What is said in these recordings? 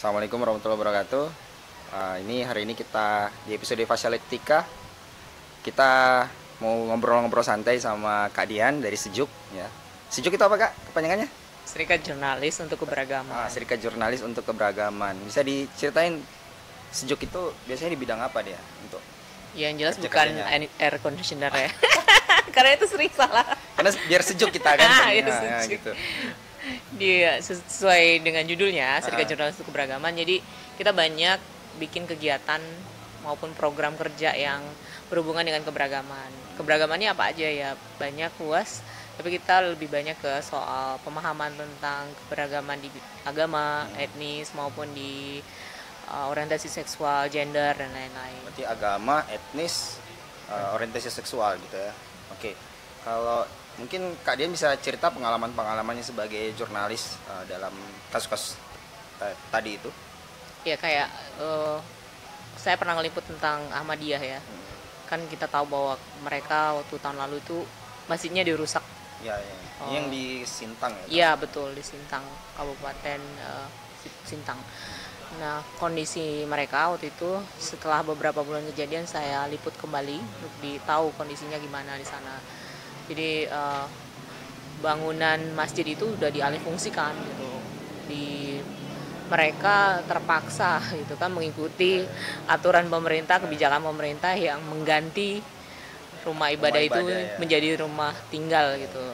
Assalamualaikum warahmatullahi wabarakatuh. Ini hari ini kita di episode Facialetika kita mau ngobrol-ngobrol santai sama Kak Dian dari Sejuk ya. Sejuk itu apa Kak kepanjangannya? Serikat Jurnalis untuk Keberagaman. Serikat Jurnalis untuk Keberagaman. Bisa diceritain Sejuk itu biasanya di bidang apa dia untuk? Yang jelas kerja bukan kerjanya? air conditioner ya. Karena itu sering salah. Karena biar sejuk kita kan. Iya, Ya, sejuk. gitu. Dia sesuai dengan judulnya Serikat Ah. Jurnalis untuk Keberagaman. Jadi kita banyak bikin kegiatan maupun program kerja yang berhubungan dengan keberagaman. Keberagamannya apa aja ya? Banyak luas. Tapi kita lebih banyak ke soal pemahaman tentang keberagaman di agama, etnis maupun di orientasi seksual, gender dan lain-lain. Berarti agama, etnis, orientasi seksual gitu ya. Oke. Kalau mungkin Kak Dian bisa cerita pengalaman-pengalamannya sebagai jurnalis dalam kasus-kasus tadi itu. Ya kayak saya pernah ngeliput tentang Ahmadiyah ya. Kan kita tahu bahwa mereka waktu tahun lalu itu masjidnya dirusak. Ya, ya. Ini yang di Sintang ya. Iya betul, di Sintang, Kabupaten Sintang. Nah kondisi mereka waktu itu setelah beberapa bulan kejadian saya liput kembali untuk ditahu kondisinya gimana di sana. Jadi bangunan masjid itu udah dialihfungsikan gitu. Mereka terpaksa gitu kan mengikuti aturan pemerintah, kebijakan pemerintah yang mengganti rumah ibadah itu ya. menjadi rumah tinggal gitu.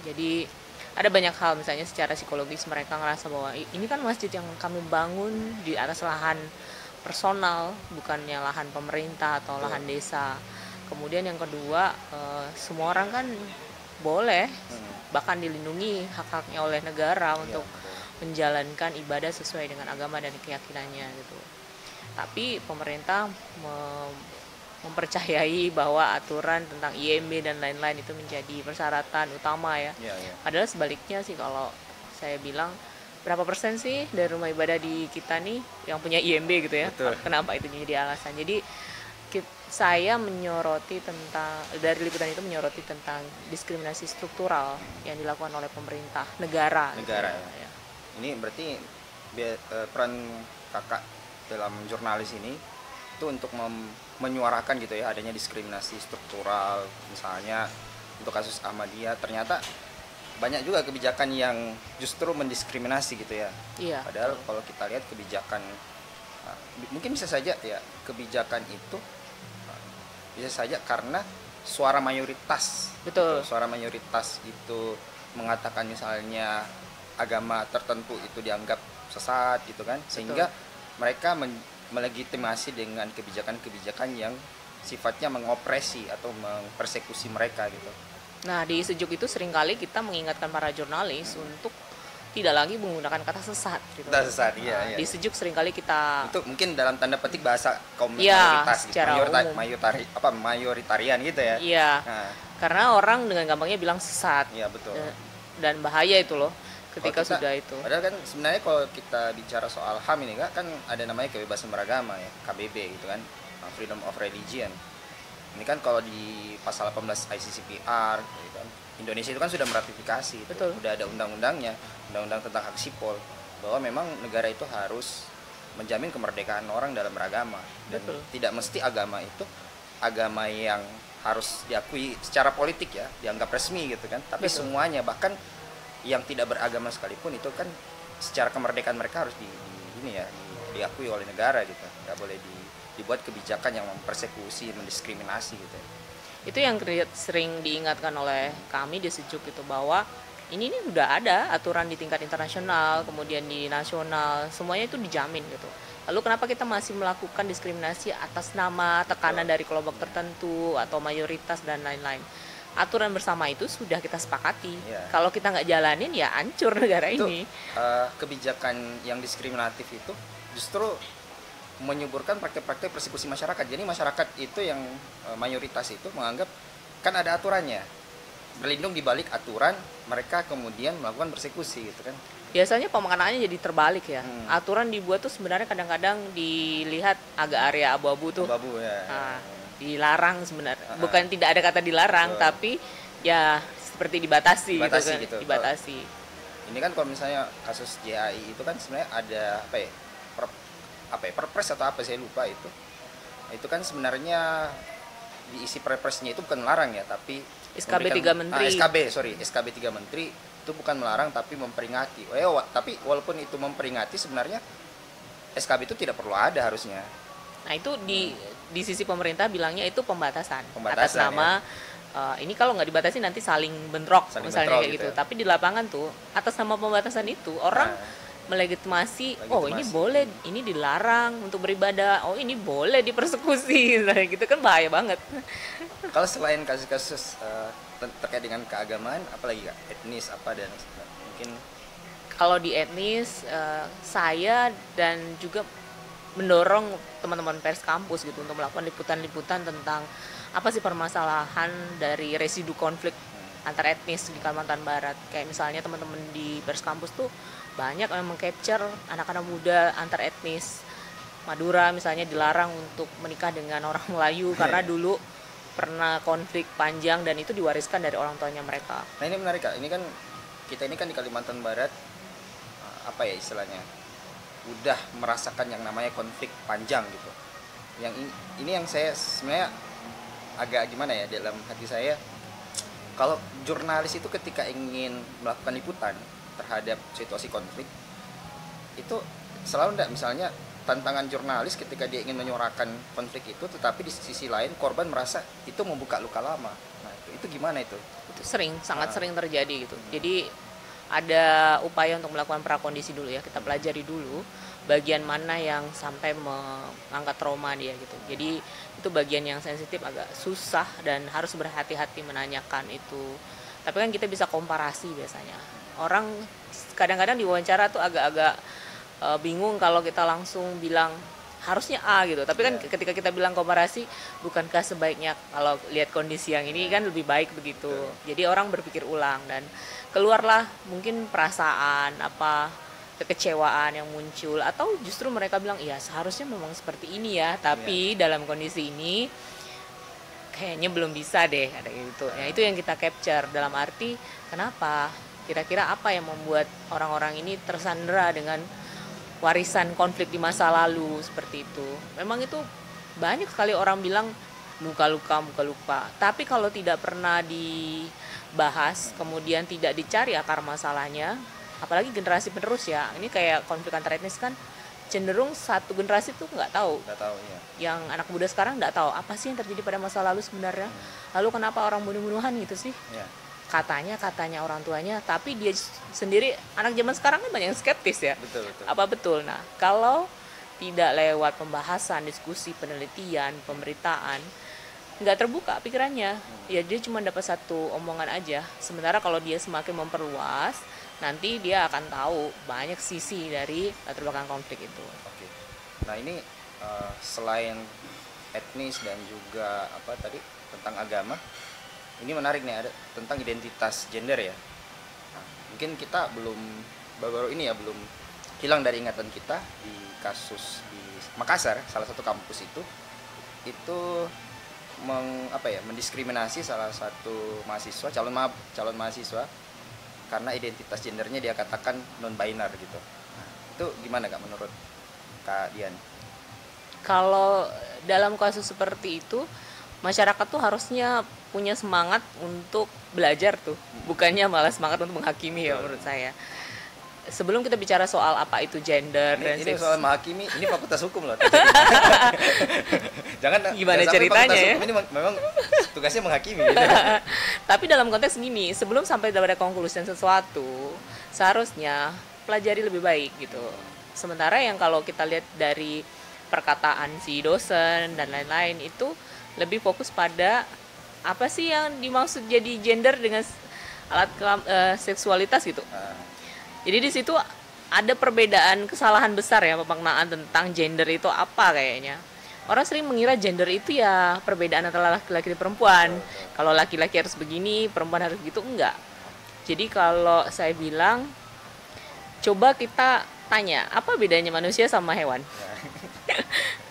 Jadi ada banyak hal, misalnya secara psikologis mereka ngerasa bahwa ini kan masjid yang kami bangun di atas lahan personal, bukannya lahan pemerintah atau lahan desa. Kemudian yang kedua, semua orang kan boleh bahkan dilindungi hak-haknya oleh negara untuk menjalankan ibadah sesuai dengan agama dan keyakinannya gitu. Tapi pemerintah mempercayai bahwa aturan tentang IMB dan lain-lain itu menjadi persyaratan utama ya. Padahal sebaliknya sih, kalau saya bilang berapa persen sih dari rumah ibadah di kita nih yang punya IMB gitu ya. Betul. Kenapa itu jadi alasan? Jadi saya menyoroti tentang, dari liputan itu menyoroti tentang diskriminasi struktural yang dilakukan oleh pemerintah negara Negara gitu ya. Ini berarti peran Kakak dalam jurnalis ini itu untuk menyuarakan gitu ya adanya diskriminasi struktural, misalnya untuk kasus Ahmadiyah ternyata banyak juga kebijakan yang justru mendiskriminasi gitu ya. Iya. Padahal kalau kita lihat kebijakan mungkin bisa saja ya kebijakan itu bisa saja karena suara mayoritas. Betul. Suara mayoritas itu mengatakan misalnya agama tertentu itu dianggap sesat gitu kan, sehingga mereka melegitimasi dengan kebijakan-kebijakan yang sifatnya mengopresi atau mempersekusi mereka gitu. Nah di Sejuk itu seringkali kita mengingatkan para jurnalis untuk tidak lagi menggunakan kata sesat gitu. Kata sesat, iya. Di Sejuk seringkali kita Itu mungkin dalam tanda petik bahasa kaum Iya, mayoritas gitu. secara umum. Mayoritarian gitu ya. Iya. Nah, Karena orang dengan gampangnya bilang sesat. iya betul. Dan bahaya itu loh ketika Kalau kita- sudah itu. Padahal kan sebenarnya kalau kita bicara soal HAM ini kan ada namanya kebebasan beragama ya, KBB gitu kan, Freedom of Religion. Ini kan kalau di pasal 18 ICCPR gitu kan, Indonesia itu kan sudah meratifikasi itu. Betul. Udah ada undang-undangnya, undang-undang tentang hak sipol, bahwa memang negara itu harus menjamin kemerdekaan orang dalam beragama, dan Betul. tidak mesti agama itu agama yang harus diakui secara politik ya, dianggap resmi gitu kan, tapi Betul. semuanya, bahkan yang tidak beragama sekalipun itu kan secara kemerdekaan mereka harus diakui oleh negara gitu, nggak boleh dibuat kebijakan yang mempersekusi, mendiskriminasi gitu ya. Itu yang sering diingatkan oleh kami di Sejuk itu, bahwa ini udah ada aturan di tingkat internasional, kemudian di nasional, semuanya itu dijamin gitu. Lalu kenapa kita masih melakukan diskriminasi atas nama tekanan dari kelompok tertentu atau mayoritas dan lain-lain? Aturan bersama itu sudah kita sepakati. Iya. Kalau kita nggak jalanin ya hancur negara Itu ini. kebijakan yang diskriminatif itu justru menyuburkan praktek-praktek persekusi masyarakat. Jadi masyarakat itu yang mayoritas itu menganggap kan ada aturannya, berlindung di balik aturan, mereka kemudian melakukan persekusi gitu kan. Biasanya pemaknaannya jadi terbalik ya. Aturan dibuat tuh sebenarnya kadang-kadang dilihat agak area abu-abu tuh. Babu ya. Nah, dilarang sebenarnya. Bukan tidak ada kata dilarang, tapi ya seperti dibatasi gitu kan. Gitu. Dibatasi. Ini kan kalau misalnya kasus JAI itu kan sebenarnya ada apa ya? apa ya, perpres atau apa saya lupa itu. Itu kan sebenarnya diisi perpresnya itu bukan melarang ya, tapi SKB 3 Menteri. SKB 3 Menteri itu bukan melarang tapi memperingati. Tapi walaupun itu memperingati, sebenarnya SKB itu tidak perlu ada harusnya. Nah itu di sisi pemerintah bilangnya itu pembatasan atas Pembatasan, nama ini kalau nggak dibatasi nanti saling bentrok misalnya kayak gitu. ya. Tapi di lapangan tuh atas nama pembatasan itu orang melegitimasi, oh ini boleh, ini dilarang untuk beribadah, oh ini boleh dipersekusi, nah, gitu kan bahaya banget. Kalau selain kasus-kasus terkait dengan keagamaan, apalagi Kak? Etnis apa dan mungkin Kalau di etnis, saya dan juga mendorong teman-teman pers kampus gitu untuk melakukan liputan-liputan tentang apa sih permasalahan dari residu konflik antar etnis di Kalimantan Barat. Kayak misalnya teman-teman di pers kampus tuh banyak yang meng-capture anak-anak muda antar etnis. Madura misalnya dilarang untuk menikah dengan orang Melayu karena dulu pernah konflik panjang dan itu diwariskan dari orang tuanya mereka. Nah ini menarik Kak, kita ini kan di Kalimantan Barat, apa ya istilahnya, udah merasakan yang namanya konflik panjang gitu. Yang ini yang saya sebenarnya agak gimana ya dalam hati saya, kalau jurnalis itu ketika ingin melakukan liputan terhadap situasi konflik, itu selalu enggak, misalnya tantangan jurnalis ketika dia ingin menyuarakan konflik itu, tetapi di sisi lain korban merasa itu membuka luka lama. Nah itu gimana itu? Itu sangat sering terjadi gitu. Jadi ada upaya untuk melakukan prakondisi dulu ya, kita pelajari dulu bagian mana yang sampai mengangkat trauma dia gitu. Jadi itu bagian yang sensitif, agak susah dan harus berhati-hati menanyakan itu. Tapi kan kita bisa komparasi biasanya. Orang kadang-kadang diwawancara tuh agak-agak bingung kalau kita langsung bilang harusnya A gitu. Tapi kan ketika kita bilang komparasi, bukankah sebaiknya kalau lihat kondisi yang ini kan lebih baik begitu. Jadi orang berpikir ulang dan keluarlah mungkin perasaan apa, kekecewaan yang muncul, atau justru mereka bilang iya seharusnya memang seperti ini ya, tapi dalam kondisi ini kayaknya belum bisa deh, ada gitu. Ya itu yang kita capture, dalam arti kenapa, kira-kira apa yang membuat orang-orang ini tersandera dengan warisan konflik di masa lalu seperti itu. Memang itu banyak sekali orang bilang muka luka, tapi kalau tidak pernah dibahas, kemudian tidak dicari akar masalahnya, apalagi generasi penerus ya, ini kayak konflik antar etnis kan cenderung satu generasi tuh nggak tahu Iya. Yang anak muda sekarang nggak tahu apa sih yang terjadi pada masa lalu sebenarnya, lalu kenapa orang bunuh-bunuhan gitu sih, katanya orang tuanya, tapi dia sendiri anak zaman sekarang kan banyak yang skeptis ya. Betul. Apa betul? Nah kalau tidak lewat pembahasan, diskusi, penelitian, pemberitaan, nggak terbuka pikirannya, ya dia cuma dapat satu omongan aja. Sementara kalau dia semakin memperluas, nanti dia akan tahu banyak sisi dari latar belakang konflik itu. Oke. Nah ini selain etnis dan juga apa tadi tentang agama, ini menarik nih, ada tentang identitas gender ya. Nah, mungkin kita baru ini ya belum hilang dari ingatan kita di kasus di Makassar, salah satu kampus itu mendiskriminasi salah satu mahasiswa, calon mahasiswa karena identitas gendernya dia katakan non binar gitu. Nah, itu gimana Kak menurut Kak Dian? Kalau dalam kasus seperti itu, masyarakat tuh harusnya punya semangat untuk belajar tuh, bukannya malah semangat untuk menghakimi ya menurut saya. Sebelum kita bicara soal apa itu gender ini soal menghakimi, ini fakultas hukum loh. Jangan gimana ceritanya ya? Ini memang tugasnya menghakimi gitu. Tapi dalam konteks gini, sebelum sampai pada konklusi sesuatu, seharusnya pelajari lebih baik gitu. Sementara yang kalau kita lihat dari perkataan si dosen dan lain-lain itu lebih fokus pada apa sih yang dimaksud jadi gender dengan alat seksualitas gitu. Jadi di situ ada perbedaan, kesalahan besar ya pemaknaan tentang gender itu apa kayaknya. Orang sering mengira gender itu ya perbedaan antara laki-laki dan perempuan. Kalau laki-laki harus begini, perempuan harus gitu, enggak. Jadi kalau saya bilang, coba kita tanya, apa bedanya manusia sama hewan?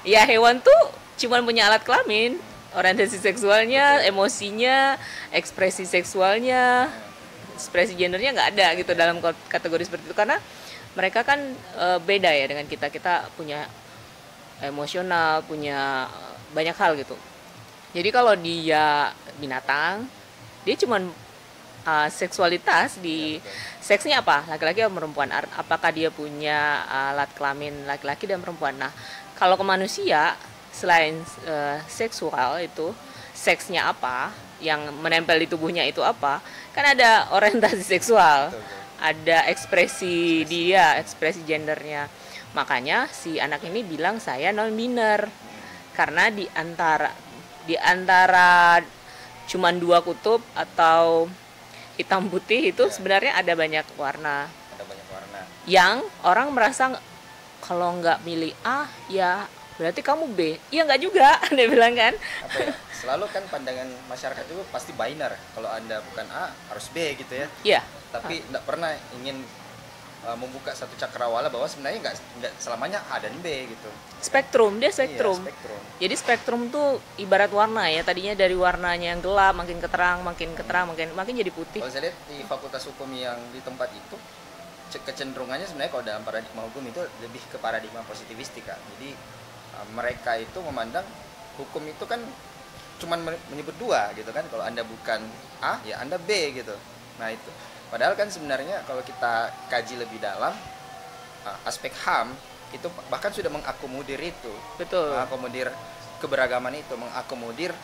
Ya hewan tuh cuma punya alat kelamin, orientasi seksualnya, emosinya, ekspresi seksualnya, ekspresi gendernya nggak ada gitu dalam kategori seperti itu, karena mereka kan beda ya dengan kita punya emosional, punya banyak hal gitu. Jadi kalau dia binatang, dia cuman seksualitas di seksnya apa, laki-laki atau perempuan, apakah dia punya alat kelamin laki-laki dan perempuan. Nah, kalau ke manusia, selain seksual itu seksnya apa, yang menempel di tubuhnya itu apa, kan ada orientasi seksual, ada ekspresi dia, ekspresi gendernya. Makanya si anak ini bilang saya non biner, karena di antara cuman dua kutub atau hitam putih itu sebenarnya ada banyak warna. Ada banyak warna. Yang orang merasa kalau nggak milih A ya berarti kamu B. Iya nggak juga, dia bilang kan. Apa ya? Selalu kan pandangan masyarakat itu pasti binary. Kalau Anda bukan A harus B gitu ya. Iya. Tapi nggak pernah ingin membuka satu cakrawala bahwa sebenarnya nggak selamanya A dan B gitu. Spektrum, dia spektrum. Iya, spektrum. Jadi spektrum tuh ibarat warna ya. Tadinya dari warnanya yang gelap makin keterang, makin jadi putih. Kalau saya lihat di Fakultas Hukum yang di tempat itu, kecenderungannya sebenarnya kalau dalam paradigma hukum itu lebih ke paradigma positivistik, Kak. Jadi mereka itu memandang hukum itu kan cuman menyebut dua gitu kan. Kalau Anda bukan A ya Anda B gitu. Nah itu. Padahal kan sebenarnya kalau kita kaji lebih dalam, aspek HAM itu bahkan sudah mengakomodir itu. Betul. Mengakomodir keberagaman itu, mengakomodir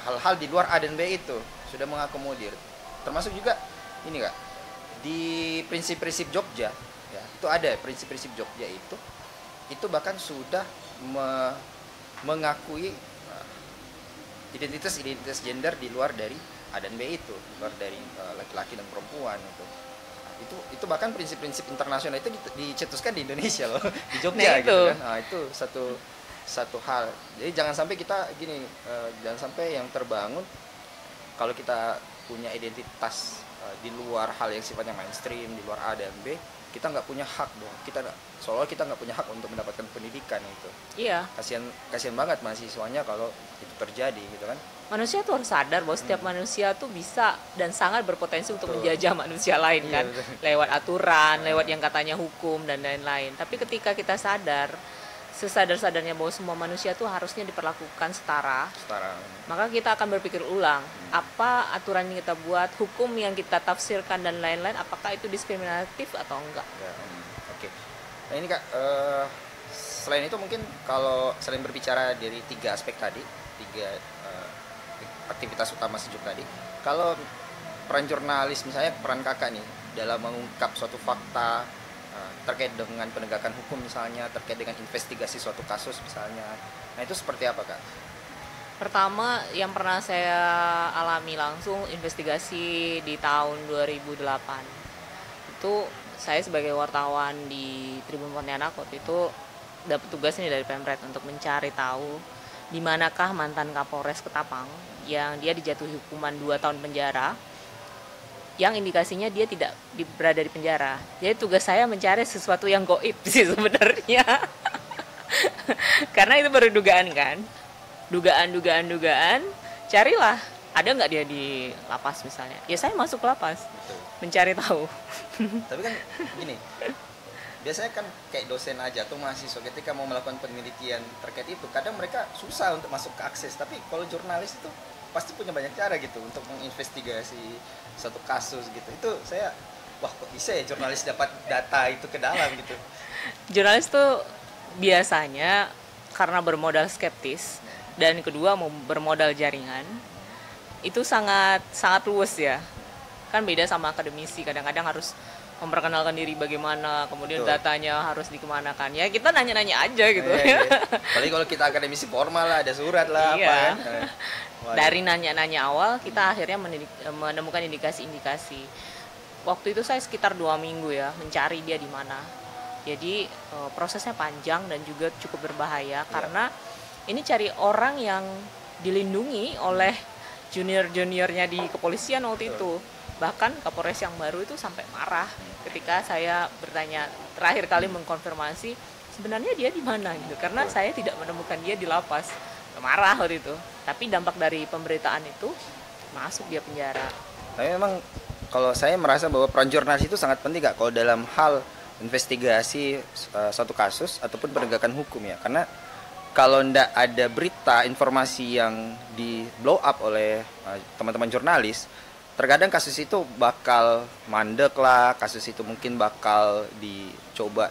hal-hal di luar A dan B itu, sudah mengakomodir. Termasuk juga ini Kak, di prinsip-prinsip Jogja ya, itu ada prinsip-prinsip Jogja itu bahkan sudah mengakui identitas gender di luar dari A dan B itu, di luar dari laki-laki dan perempuan itu bahkan prinsip-prinsip internasional itu dicetuskan di Indonesia loh, di Jogja gitu kan. Nah, itu satu hal. Jadi jangan sampai kita gini, jangan sampai yang terbangun kalau kita punya identitas di luar hal yang sifatnya mainstream, di luar A dan B, kita nggak punya hak dong. Seolah kita nggak punya hak untuk mendapatkan pendidikan itu. Iya. Kasian banget mahasiswanya kalau itu terjadi gitu kan. Manusia tuh harus sadar bahwa setiap manusia tuh bisa dan sangat berpotensi untuk menjajah manusia lain kan, lewat aturan, lewat yang katanya hukum dan lain-lain. Tapi ketika kita sadar, sesadar-sadarnya bahwa semua manusia tuh harusnya diperlakukan setara, maka kita akan berpikir ulang, apa aturan yang kita buat, hukum yang kita tafsirkan dan lain-lain, apakah itu diskriminatif atau enggak. Oke. Nah ini Kak, selain itu mungkin kalau selain berbicara dari tiga aspek tadi, aktivitas utama sejuk tadi, kalau peran jurnalis misalnya, peran Kakak nih dalam mengungkap suatu fakta terkait dengan penegakan hukum misalnya, terkait dengan investigasi suatu kasus misalnya, nah itu seperti apa Kak? Pertama yang pernah saya alami langsung investigasi di tahun 2008 itu, saya sebagai wartawan di Tribun Pontianak waktu itu dapat tugas nih dari Pemret untuk mencari tahu di manakah mantan Kapolres Ketapang yang dia dijatuhi hukuman 2 tahun penjara, yang indikasinya dia tidak berada di penjara. Jadi tugas saya mencari sesuatu yang goib sih sebenarnya. Karena itu baru dugaan kan. Dugaan, carilah ada nggak dia di lapas misalnya. Ya saya masuk lapas. Betul. Mencari tahu. Tapi kan gini, biasanya kan kayak dosen aja atau mahasiswa ketika mau melakukan penelitian terkait itu, kadang mereka susah untuk masuk ke akses. Tapi kalau jurnalis itu pasti punya banyak cara gitu untuk menginvestigasi satu kasus gitu. Itu saya, wah kok bisa ya jurnalis dapat data itu ke dalam gitu. Jurnalis tuh biasanya karena bermodal skeptis dan kedua mau bermodal jaringan, itu sangat luas ya. Kan beda sama akademisi, kadang-kadang harus memperkenalkan diri bagaimana, kemudian datanya harus dikemanakan. Ya kita nanya-nanya aja gitu. Apalagi kalau kita akademisi formal lah, ada surat lah apa kan. Dari nanya-nanya awal kita akhirnya menemukan indikasi-indikasi. Waktu itu saya sekitar 2 minggu ya mencari dia di mana. Jadi prosesnya panjang dan juga cukup berbahaya karena ini cari orang yang dilindungi oleh junior-juniornya di kepolisian waktu itu. Bahkan Kapolres yang baru itu sampai marah ketika saya bertanya, terakhir kali mengkonfirmasi sebenarnya dia di mana gitu, karena saya tidak menemukan dia di lapas. Marah waktu itu. Tapi dampak dari pemberitaan itu masuk dia penjara. Tapi memang kalau saya merasa bahwa peran jurnalis itu sangat penting Kak, kalau dalam hal investigasi satu kasus ataupun penegakan hukum ya. Karena kalau ndak ada berita informasi yang di blow up oleh teman-teman jurnalis, terkadang kasus itu bakal mandek lah, kasus itu mungkin bakal dicoba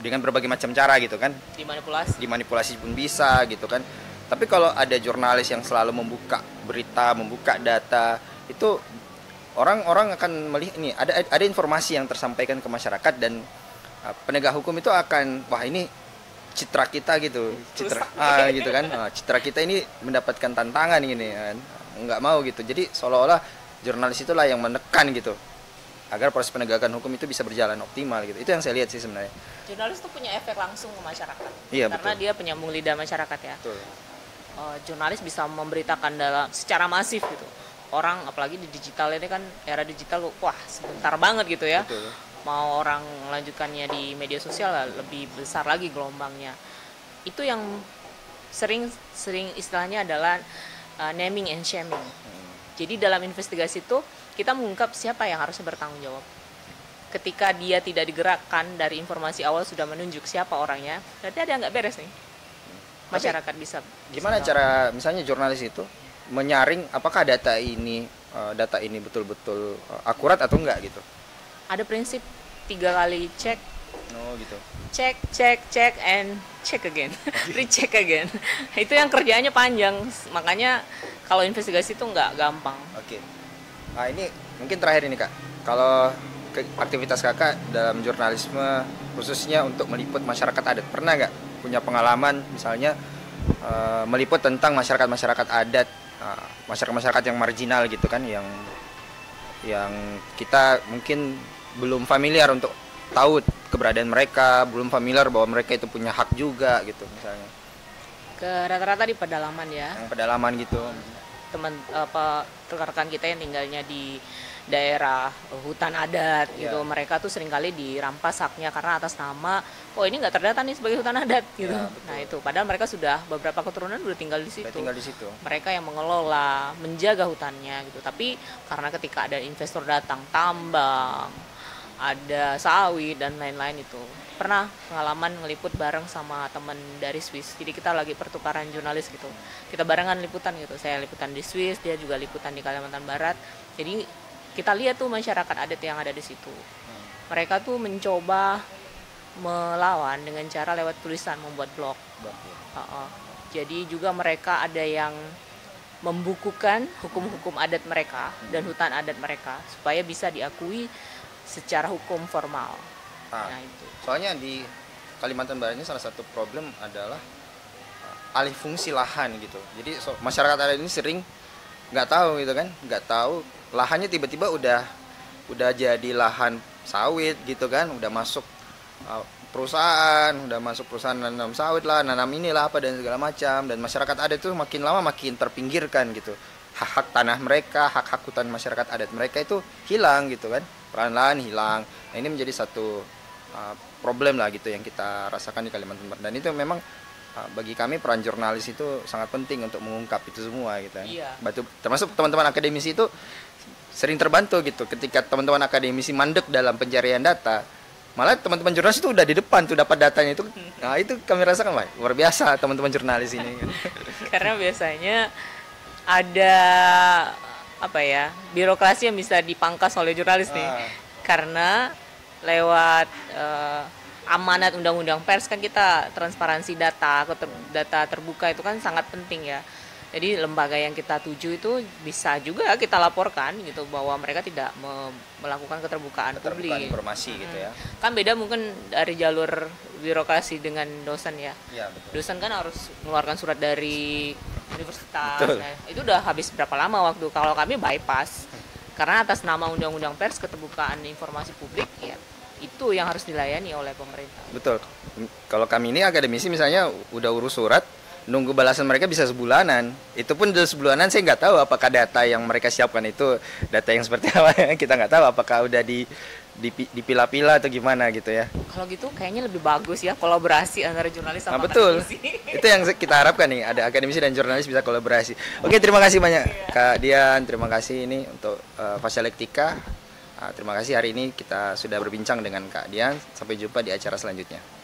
dengan berbagai macam cara gitu kan. Dimanipulasi pun bisa gitu kan. Tapi kalau ada jurnalis yang selalu membuka berita, membuka data, itu orang akan melihat ini ada informasi yang tersampaikan ke masyarakat, dan penegak hukum itu akan, wah ini citra kita gitu, gitu kan, citra kita ini mendapatkan tantangan gini kan, nggak mau gitu. Jadi seolah-olah jurnalis itulah yang menekan gitu agar proses penegakan hukum itu bisa berjalan optimal gitu. Itu yang saya lihat sih sebenarnya. Jurnalis itu punya efek langsung ke masyarakat. Iya, karena betul. dia penyambung lidah masyarakat ya. Betul. Jurnalis bisa memberitakan secara masif gitu. Orang apalagi di digital ini kan, era digital, wah sebentar banget gitu ya. Betul. Mau orang melanjutkannya di media sosial lebih besar lagi gelombangnya. Itu yang sering istilahnya adalah naming and shaming. Jadi dalam investigasi itu kita mengungkap siapa yang harusnya bertanggung jawab. Ketika dia tidak digerakkan dari informasi awal sudah menunjuk siapa orangnya, berarti ada yang nggak beres nih. Masyarakat bisa gimana cara misalnya jurnalis itu menyaring apakah data ini betul-betul akurat atau enggak gitu? Ada prinsip 3 kali cek, gitu. Cek and check again, recheck again. Itu yang kerjaannya panjang, makanya kalau investigasi itu nggak gampang. Oke. Nah ini mungkin terakhir ini Kak, kalau aktivitas Kakak dalam jurnalisme khususnya untuk meliput masyarakat adat, pernah nggak punya pengalaman misalnya meliput tentang masyarakat adat, masyarakat yang marginal gitu kan, yang kita mungkin belum familiar untuk tahu keberadaan mereka, belum familiar bahwa mereka itu punya hak juga gitu misalnya. Rata-rata di pedalaman ya. Yang pedalaman gitu. Rekan kita yang tinggalnya di daerah hutan adat gitu, mereka tuh seringkali dirampas haknya karena atas nama ini nggak terdata nih sebagai hutan adat gitu. Nah itu padahal mereka sudah beberapa keturunan udah tinggal di situ. Mereka yang mengelola, menjaga hutannya gitu. Tapi karena ketika ada investor datang tambang, ada sawit dan lain-lain, itu pernah pengalaman ngeliput bareng sama teman dari Swiss. Jadi kita lagi pertukaran jurnalis gitu, kita barengan liputan gitu, saya liputan di Swiss, dia juga liputan di Kalimantan Barat. Jadi kita lihat tuh masyarakat adat yang ada di situ, mereka tuh mencoba melawan dengan cara lewat tulisan, membuat blog. Jadi juga mereka ada yang membukukan hukum-hukum adat mereka dan hutan adat mereka supaya bisa diakui secara hukum formal. Nah itu. Soalnya di Kalimantan Barat ini salah satu problem adalah alih fungsi lahan gitu. Jadi masyarakat adat ini sering nggak tahu gitu kan, nggak tahu lahannya tiba-tiba udah jadi lahan sawit gitu kan, udah masuk perusahaan nanam sawit lah, nanam inilah apa dan segala macam, dan masyarakat adat itu makin lama makin terpinggirkan gitu. Hak-hak tanah mereka, hak-hak hutan masyarakat adat mereka itu hilang gitu kan, perlahan-lahan hilang. Nah ini menjadi satu problem lah gitu yang kita rasakan di Kalimantan Barat, dan itu memang bagi kami peran jurnalis itu sangat penting untuk mengungkap itu semua gitu. Iya. Termasuk teman-teman akademisi itu sering terbantu gitu ketika teman-teman akademisi mandek dalam pencarian data, malah teman-teman jurnalis itu udah di depan tuh dapat datanya itu. Nah itu kami rasakan luar biasa teman-teman jurnalis ini. Karena biasanya ada birokrasi yang bisa dipangkas oleh jurnalis nih, karena lewat amanat undang-undang pers kan kita transparansi data terbuka itu kan sangat penting ya. Jadi lembaga yang kita tuju itu bisa juga kita laporkan gitu bahwa mereka tidak melakukan keterbukaan publik, informasi gitu ya. Kan beda mungkin dari jalur birokrasi dengan dosen ya. Iya, betul. Dosen kan harus mengeluarkan surat dari universitas. Nah, itu udah habis berapa lama waktu. Kalau kami bypass karena atas nama undang-undang pers keterbukaan informasi publik ya, itu yang harus dilayani oleh pemerintah. Betul. Kalau kami ini akademisi misalnya udah urus surat, nunggu balasan mereka bisa sebulanan. Itu pun dari sebulanan saya nggak tahu apakah data yang mereka siapkan itu data yang seperti apa. Kita nggak tahu apakah udah dipilah-pilah atau gimana gitu ya. Kalau gitu kayaknya lebih bagus ya kolaborasi antara jurnalis sama betul. akademisi. Itu yang kita harapkan nih, ada akademisi dan jurnalis bisa kolaborasi. Oke, terima kasih banyak Kak Dian, terima kasih ini untuk Fasilektika Terima kasih hari ini kita sudah berbincang dengan Kak Dian. Sampai jumpa di acara selanjutnya.